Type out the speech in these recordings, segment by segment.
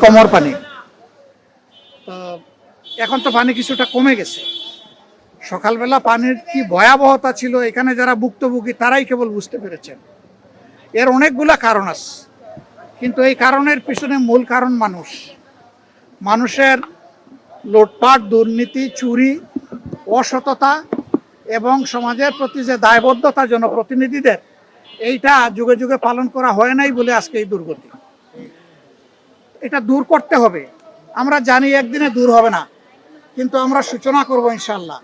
কোমর পানি। তো এখন তো পানি কিছুটা কমে গেছে। সকালবেলা পানির কি ভয়াবহতা ছিল এখানে যারা ভুক্তভোগী তারাই কেবল বুঝতে পেরেছেন। এর অনেকগুলা কারণ আছে, কিন্তু এই কারণের পিছনে মূল কারণ মানুষের লুটপাট, দুর্নীতি, চুরি, অসততা এবং সমাজের প্রতি যে দায়বদ্ধতা জনপ্রতিনিধিদের, এইটা যুগে যুগে পালন করা হয় নাই বলে আজকে এই দুর্গতি। এটা দূর করতে হবে। আমরা জানি একদিনে দূর হবে না, কিন্তু আমরা সূচনা করব ইনশাল্লাহ।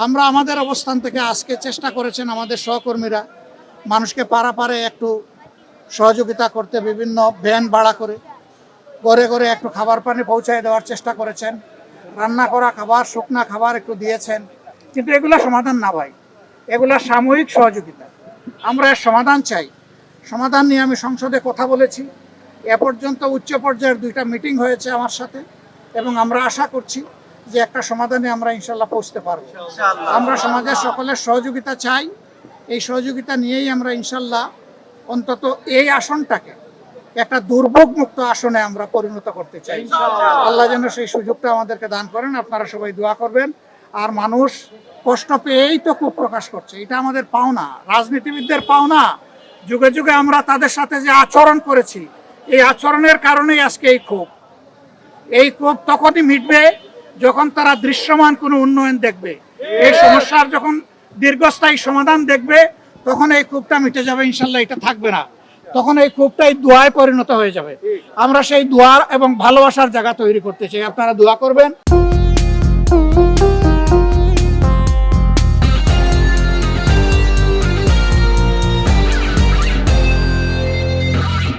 আমরা আমাদের অবস্থান থেকে আজকে চেষ্টা করেছেন আমাদের সহকর্মীরা মানুষকে পাড়ে একটু সহযোগিতা করতে, বিভিন্ন ভ্যান ভাড়া করে ঘরে ঘরে একটু খাবার পানি পৌঁছায় দেওয়ার চেষ্টা করেছেন। রান্না করা খাবার, শুকনা খাবার একটু দিয়েছেন। কিন্তু এগুলা সমাধান না ভাই, এগুলা সাময়িক সহযোগিতা। আমরা এর সমাধান চাই। সমাধান নিয়ে আমি সংসদে কথা বলেছি। এ পর্যন্ত উচ্চ পর্যায়ের 2টা মিটিং হয়েছে আমার সাথে, এবং আমরা আশা করছি যে একটা সমাধানে আমরা ইনশাল্লাহ পৌঁছতে পারবো। আমরা সমাজের সকলের সহযোগিতা চাই। এই সহযোগিতা নিয়েই আমরা ইনশাল্লাহ অন্তত এই আসনটাকে একটা দুর্ভোগ মুক্ত আসনে আমরা পরিণত করতে চাই। আল্লাহ যেন সেই সুযোগটা আমাদেরকে দান করেন। আপনারা সবাই দোয়া করবেন। আর মানুষ কষ্ট পেয়েই তো ক্ষোভ প্রকাশ করছে, এটা আমাদের পাওনা, রাজনীতিবিদদের পাওনা। যুগে যুগে আমরা তাদের সাথে যে আচরণ করেছি, এই আচরণের কারণেই আজকে এই ক্ষোভ। এই ক্ষোভ তখনই মিটবে যখন তারা দৃশ্যমান কোনো উন্নয়ন দেখবে, এই সমস্যার যখন দীর্ঘস্থায়ী সমাধান দেখবে, তখন এই ক্ষোভটা মিটে যাবে ইনশাল্লাহ। এটা থাকবে না, তখন এই ক্ষোভটাই দোয়ায় পরিণত হয়ে যাবে। আমরা সেই দোয়া এবং ভালোবাসার জায়গা তৈরি করতে চাই। আপনারা দোয়া করবেন।